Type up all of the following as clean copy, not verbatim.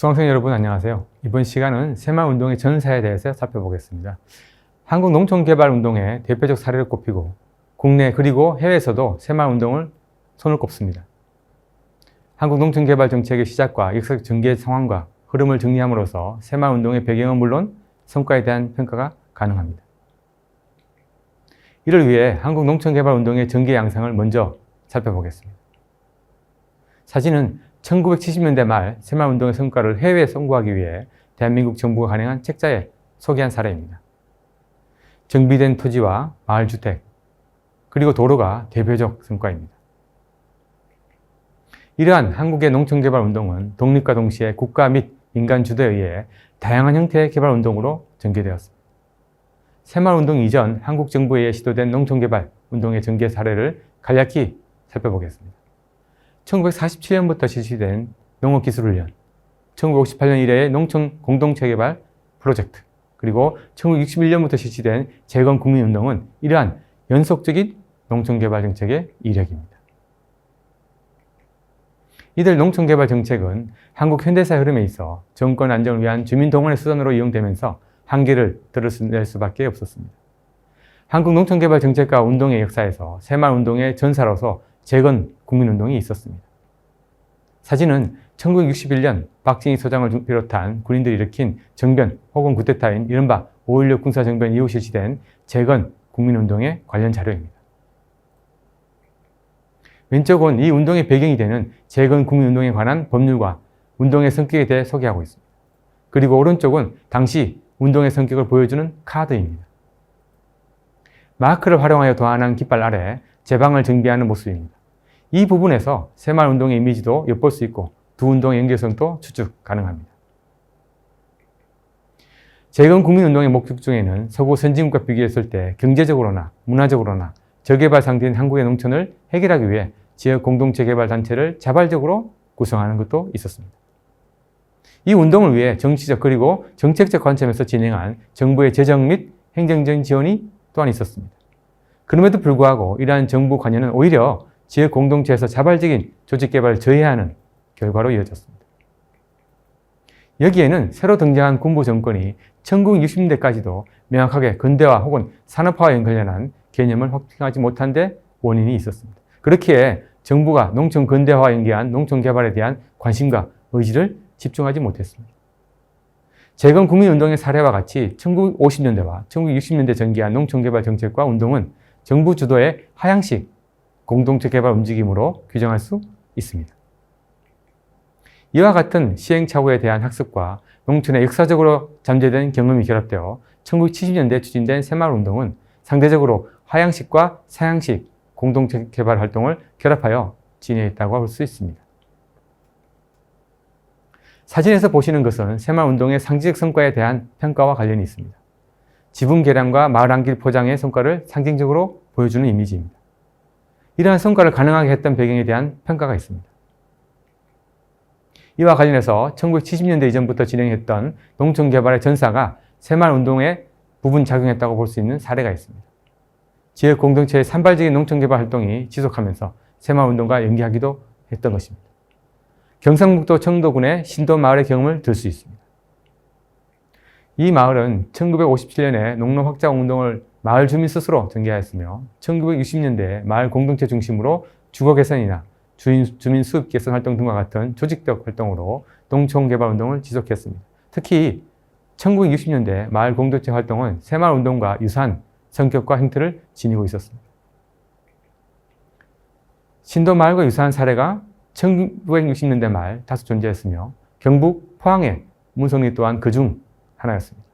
수강생 여러분 안녕하세요. 이번 시간은 새마을운동의 전사에 대해서 살펴보겠습니다. 한국농촌개발운동의 대표적 사례를 꼽히고 국내 그리고 해외에서도 새마을운동을 손을 꼽습니다. 한국농촌개발정책의 시작과 역사적 전개 상황과 흐름을 정리함으로써 새마을운동의 배경은 물론 성과에 대한 평가가 가능합니다. 이를 위해 한국농촌개발운동의 전개 양상을 먼저 살펴보겠습니다. 사진은 1970년대 말 새마을운동의 성과를 해외에 송고하기 위해 대한민국 정부가 간행한 책자에 소개한 사례입니다. 정비된 토지와 마을주택, 그리고 도로가 대표적 성과입니다. 이러한 한국의 농촌개발운동은 독립과 동시에 국가 및 민간 주도에 의해 다양한 형태의 개발운동으로 전개되었습니다. 새마을운동 이전 한국 정부에 의해 시도된 농촌개발운동의 전개 사례를 간략히 살펴보겠습니다. 1947년부터 실시된 농업기술훈련, 1958년 이래의 농촌 공동체개발 프로젝트, 그리고 1961년부터 실시된 재건국민운동은 이러한 연속적인 농촌개발정책의 이력입니다. 이들 농촌개발정책은 한국 현대사의 흐름에 있어 정권 안정을 위한 주민동원의 수단으로 이용되면서 한계를 드러낼 수밖에 없었습니다. 한국 농촌개발정책과 운동의 역사에서 새마을운동의 전사로서 재건국민운동이 있었습니다. 사진은 1961년 박정희 소장을 비롯한 군인들이 일으킨 정변 혹은 쿠데타인 이른바 5.16 군사정변 이후 실시된 재건국민운동의 관련 자료입니다. 왼쪽은 이 운동의 배경이 되는 재건국민운동에 관한 법률과 운동의 성격에 대해 소개하고 있습니다. 그리고 오른쪽은 당시 운동의 성격을 보여주는 카드입니다. 마크를 활용하여 도안한 깃발 아래 제방을 정비하는 모습입니다. 이 부분에서 새마을운동의 이미지도 엿볼 수 있고 두 운동의 연결성도 추측 가능합니다. 재건국민운동의 목적 중에는 서구 선진국과 비교했을 때 경제적으로나 문화적으로나 저개발 상태인 한국의 농촌을 해결하기 위해 지역 공동체 개발 단체를 자발적으로 구성하는 것도 있었습니다. 이 운동을 위해 정치적 그리고 정책적 관점에서 진행한 정부의 재정 및 행정적인 지원이 또한 있었습니다. 그럼에도 불구하고 이러한 정부 관여는 오히려 지역 공동체에서 자발적인 조직 개발을 저해하는 결과로 이어졌습니다. 여기에는 새로 등장한 군부 정권이 1960년대까지도 명확하게 근대화 혹은 산업화와 연관련한 개념을 확증하지 못한 데 원인이 있었습니다. 그렇기에 정부가 농촌 근대화와 연계한 농촌 개발에 대한 관심과 의지를 집중하지 못했습니다. 재건국민운동의 사례와 같이 1950년대와 1960년대 전개한 농촌개발 정책과 운동은 정부 주도의 하향식 공동체 개발 움직임으로 규정할 수 있습니다. 이와 같은 시행착오에 대한 학습과 농촌의 역사적으로 잠재된 경험이 결합되어 1970년대에 추진된 새마을운동은 상대적으로 하향식과 서양식 공동체 개발 활동을 결합하여 진행했다고 할 수 있습니다. 사진에서 보시는 것은 새마을운동의 상징적 성과에 대한 평가와 관련이 있습니다. 지붕 개량과 마을 안길 포장의 성과를 상징적으로 보여주는 이미지입니다. 이러한 성과를 가능하게 했던 배경에 대한 평가가 있습니다. 이와 관련해서 1970년대 이전부터 진행했던 농촌개발의 전사가 새마을운동에 부분 작용했다고 볼 수 있는 사례가 있습니다. 지역 공동체의 산발적인 농촌개발 활동이 지속하면서 새마을운동과 연계하기도 했던 것입니다. 경상북도 청도군의 신도마을의 경험을 들 수 있습니다. 이 마을은 1957년에 농로 확장 운동을 마을 주민 스스로 전개하였으며 1960년대에 마을 공동체 중심으로 주거 개선이나 주민 수입 개선 활동 등과 같은 조직적 활동으로 농촌 개발 운동을 지속했습니다. 특히 1960년대 마을 공동체 활동은 새마을 운동과 유사한 성격과 형태를 지니고 있었습니다. 신도마을과 유사한 사례가 1960년대 말 다수 존재했으며 경북 포항의 문성리 또한 그중 하나였습니다.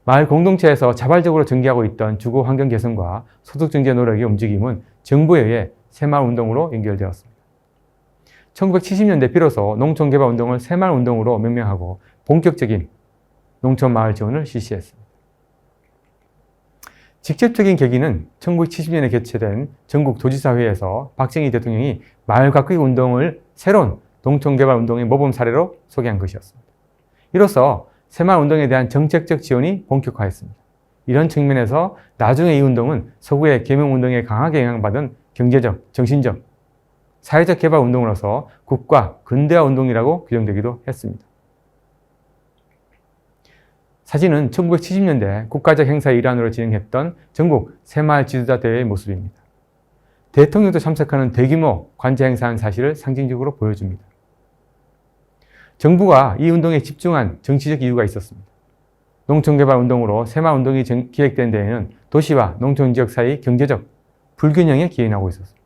마을 공동체에서 자발적으로 전개하고 있던 주거 환경 개선과 소득 증대 노력의 움직임은 정부에 의해 새마을운동으로 연결되었습니다. 1970년대 비로소 농촌개발운동을 새마을운동으로 명명하고 본격적인 농촌마을 지원을 실시했습니다. 직접적인 계기는 1970년에 개최된 전국도지사회에서 박정희 대통령이 마을 가꾸기 운동을 새로운 농촌개발운동의 모범 사례로 소개한 것이었습니다. 이로써 새마을운동에 대한 정책적 지원이 본격화했습니다. 이런 측면에서 나중에 이 운동은 서구의 계명운동에 강하게 영향받은 경제적, 정신적, 사회적 개발 운동으로서 국가 근대화 운동이라고 규정되기도 했습니다. 사진은 1970년대 국가적 행사의 일환으로 진행했던 전국 새마을 지도자 대회의 모습입니다. 대통령도 참석하는 대규모 관제 행사한 사실을 상징적으로 보여줍니다. 정부가 이 운동에 집중한 정치적 이유가 있었습니다. 농촌개발 운동으로 새마을 운동이 기획된 데에는 도시와 농촌 지역 사이 경제적 불균형에 기인하고 있었습니다.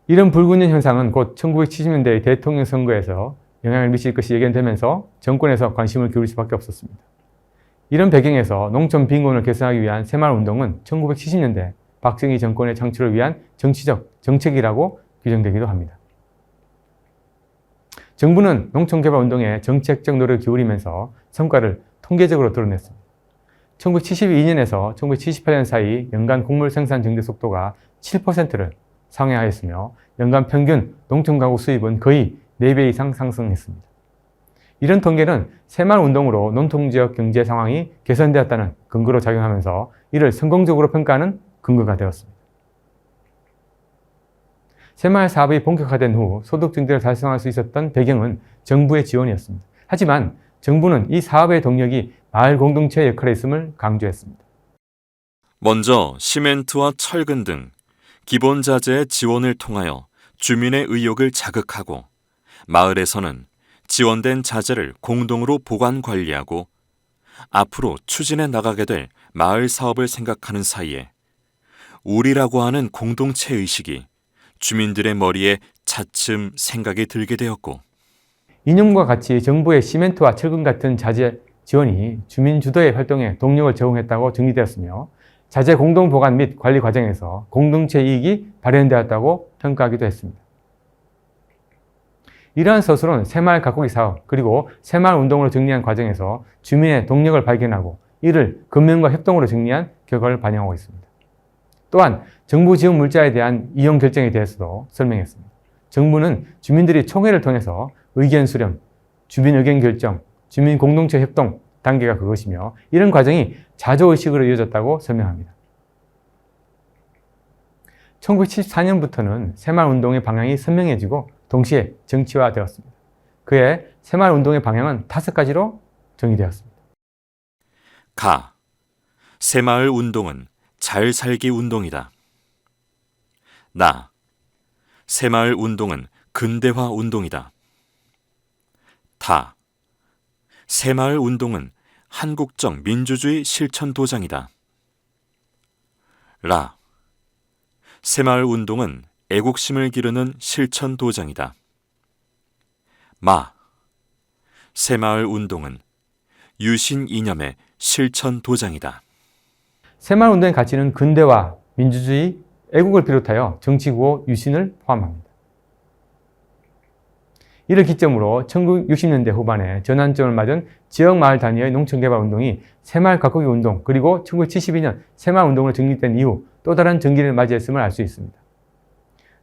이런 불균형 현상은 곧 1970년대의 대통령 선거에서 영향을 미칠 것이 예견되면서 정권에서 관심을 기울일 수밖에 없었습니다. 이런 배경에서 농촌 빈곤을 개선하기 위한 새마을 운동은 1970년대 박정희 정권의 창출을 위한 정치적 정책이라고 규정되기도 합니다. 정부는 농촌개발 운동에 정책적 노력을 기울이면서 성과를 통계적으로 드러냈습니다. 1972년에서 1978년 사이 연간 곡물 생산 증대 속도가 7%를 상회하였으며 연간 평균 농촌 가구 수입은 거의 4배 이상 상승했습니다. 이런 통계는 새마을 운동으로 농촌지역 경제 상황이 개선되었다는 근거로 작용하면서 이를 성공적으로 평가하는 근거가 되었습니다. 새마을 사업이 본격화된 후 소득 증대를 달성할 수 있었던 배경은 정부의 지원이었습니다. 하지만 정부는 이 사업의 동력이 마을 공동체의 역할에 있음을 강조했습니다. 먼저 시멘트와 철근 등 기본 자재의 지원을 통하여 주민의 의욕을 자극하고 마을에서는 지원된 자재를 공동으로 보관 관리하고 앞으로 추진해 나가게 될 마을 사업을 생각하는 사이에 우리라고 하는 공동체 의식이 주민들의 머리에 차츰 생각이 들게 되었고 이념과 같이 정부의 시멘트와 철근 같은 자재 지원이 주민 주도의 활동에 동력을 제공했다고 정리되었으며 자재 공동 보관 및 관리 과정에서 공동체 이익이 발현되었다고 평가하기도 했습니다. 이러한 서술은 새마을 가꾸기 사업 그리고 새마을 운동으로 정리한 과정에서 주민의 동력을 발견하고 이를 금융과 협동으로 정리한 결과를 반영하고 있습니다. 또한 정부 지원 물자에 대한 이용 결정에 대해서도 설명했습니다. 정부는 주민들이 총회를 통해서 의견 수렴, 주민 의견 결정, 주민 공동체 협동 단계가 그것이며 이런 과정이 자조의식으로 이어졌다고 설명합니다. 1974년부터는 새마을 운동의 방향이 선명해지고 동시에 정치화되었습니다. 그해 새마을 운동의 방향은 5가지로 정의되었습니다. 가. 새마을 운동은 잘 살기 운동이다. 나. 새마을 운동은 근대화 운동이다. 다. 새마을 운동은 한국적 민주주의 실천 도장이다. 라. 새마을 운동은 애국심을 기르는 실천 도장이다. 마. 새마을 운동은 유신 이념의 실천 도장이다. 새마을 운동의 가치는 근대화, 민주주의, 애국을 비롯하여 정치구호, 유신을 포함합니다. 이를 기점으로 1960년대 후반에 전환점을 맞은 지역 마을 단위의 농촌개발 운동이 새마을 가꾸기 운동 그리고 1972년 새마을 운동으로 정립된 이후 또 다른 전기를 맞이했음을 알 수 있습니다.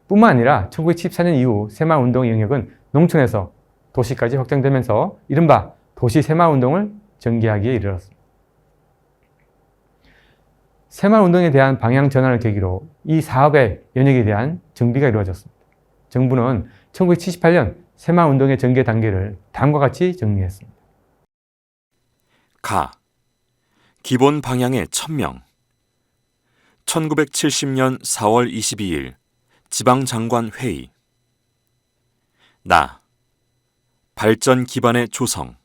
뿐만 아니라 1974년 이후 새마을 운동의 영역은 농촌에서 도시까지 확장되면서 이른바 도시 새마을 운동을 전개하기에 이르렀습니다. 새마을 운동에 대한 방향 전환을 계기로 이 사업의 영역에 대한 정비가 이루어졌습니다. 정부는 1978년 새마을 운동의 전개 단계를 다음과 같이 정리했습니다. 가. 기본 방향의 천명. 1970년 4월 22일 지방장관 회의. 나. 발전 기반의 조성.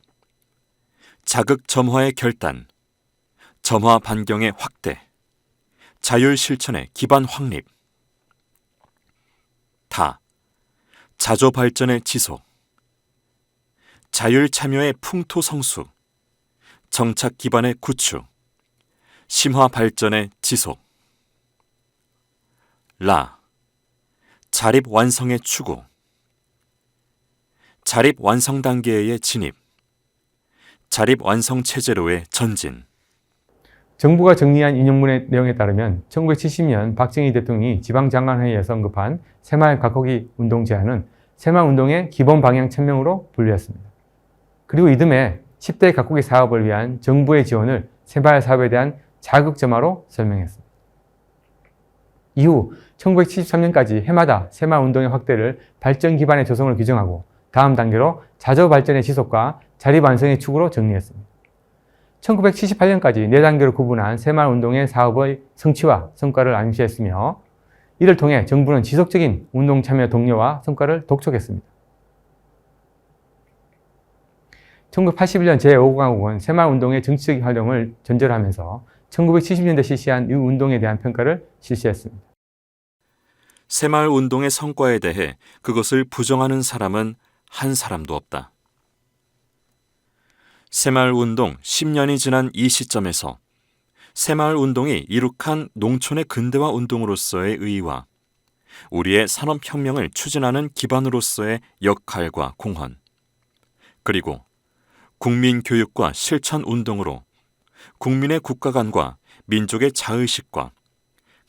자극 점화의 결단. 점화 반경의 확대. 자율 실천의 기반 확립. 다. 자조 발전의 지속. 자율 참여의 풍토 성수. 정착 기반의 구축. 심화 발전의 지속. 라. 자립 완성의 추구. 자립 완성 단계의 진입. 자립 완성 체제로의 전진. 정부가 정리한 인용문의 내용에 따르면 1970년 박정희 대통령이 지방장관회의에서 언급한 새마을 가꾸기 운동 제안은 새마을 운동의 기본 방향 천명으로 분류했습니다. 그리고 이듬해 10대 가꾸기 사업을 위한 정부의 지원을 새마을 사업에 대한 자극점화로 설명했습니다. 이후 1973년까지 해마다 새마을 운동의 확대를 발전 기반의 조성을 규정하고 다음 단계로 자조 발전의 지속과 자립 완성의 축으로 정리했습니다. 1978년까지 4단계로 구분한 새마을운동의 사업의 성취와 성과를 암시했으며 이를 통해 정부는 지속적인 운동 참여 동료와 성과를 독촉했습니다. 1981년 제5강국은 새마을운동의 정치적인 활동을 전제로 하면서 1970년대 실시한 이 운동에 대한 평가를 실시했습니다. 새마을운동의 성과에 대해 그것을 부정하는 사람은 한 사람도 없다. 새마을운동 10년이 지난 이 시점에서 새마을운동이 이룩한 농촌의 근대화 운동으로서의 의의와 우리의 산업혁명을 추진하는 기반으로서의 역할과 공헌, 그리고 국민교육과 실천운동으로 국민의 국가관과 민족의 자의식과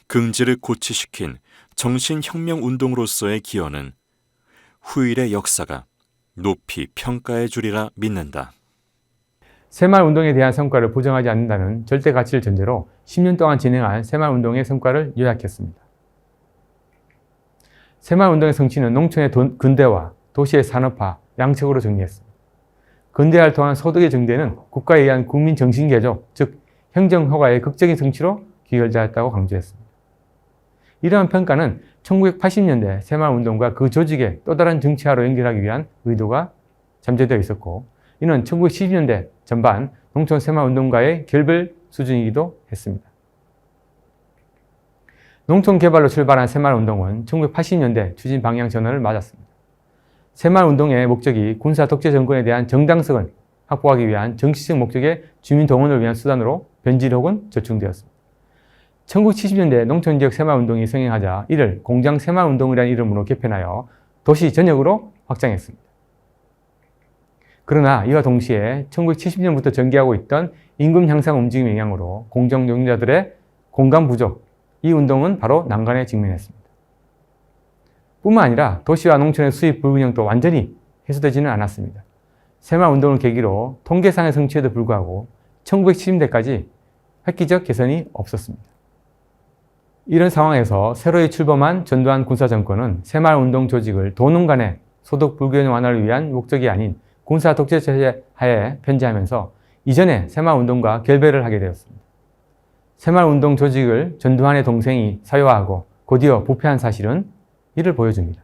긍지를 고취시킨 정신혁명운동으로서의 기여는 후일의 역사가 높이 평가해 주리라 믿는다. 새마을운동에 대한 성과를 부정하지 않는다는 절대 가치를 전제로 10년 동안 진행한 새마을운동의 성과를 요약했습니다. 새마을운동의 성취는 농촌의 근대화, 도시의 산업화, 양측으로 정리했습니다. 근대화를 통한 소득의 증대는 국가에 의한 국민 정신개조, 즉 행정허가의 극적인 성취로 귀결되었다고 강조했습니다. 이러한 평가는 1980년대 새마을운동과 그 조직의 또 다른 정치화로 연결하기 위한 의도가 잠재되어 있었고, 이는 1970년대 전반 농촌 새마을운동과의 결별 수준이기도 했습니다. 농촌 개발로 출발한 새마을운동은 1980년대 추진 방향 전환을 맞았습니다. 새마을운동의 목적이 군사 독재 정권에 대한 정당성을 확보하기 위한 정치적 목적의 주민 동원을 위한 수단으로 변질 혹은 절충되었습니다. 1970년대 농촌지역 새마을운동이 성행하자 이를 공장 새마을운동이라는 이름으로 개편하여 도시 전역으로 확장했습니다. 그러나 이와 동시에 1970년부터 전개하고 있던 임금 향상 움직임의 영향으로 공정 노동자들의 공감 부족, 이 운동은 바로 난간에 직면했습니다. 뿐만 아니라 도시와 농촌의 수입 불균형도 완전히 해소되지는 않았습니다. 새마을운동을 계기로 통계상의 성취에도 불구하고 1970년대까지 획기적 개선이 없었습니다. 이런 상황에서 새로이 출범한 전두환 군사정권은 새마을운동 조직을 도농 간의 소득 불균형 완화를 위한 목적이 아닌 군사 독재 체제 하에 편제하면서 이전에 새마을운동과 결별을 하게 되었습니다. 새마을운동 조직을 전두환의 동생이 사유화하고 곧이어 부패한 사실은 이를 보여줍니다.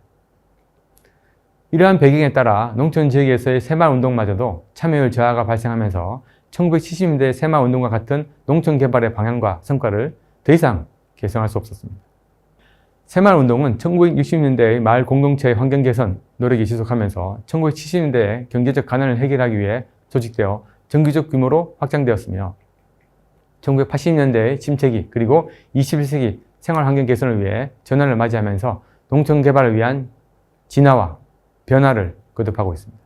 이러한 배경에 따라 농촌 지역에서의 새마을운동마저도 참여율 저하가 발생하면서 1970년대 새마을운동과 같은 농촌 개발의 방향과 성과를 더 이상 개선할 수 없었습니다. 새마을운동은 1960년대의 마을 공동체의 환경 개선 노력이 지속하면서 1970년대의 경제적 가난을 해결하기 위해 조직되어 정기적 규모로 확장되었으며 1980년대의 침체기 그리고 21세기 생활 환경 개선을 위해 전환을 맞이하면서 농촌 개발을 위한 진화와 변화를 거듭하고 있습니다.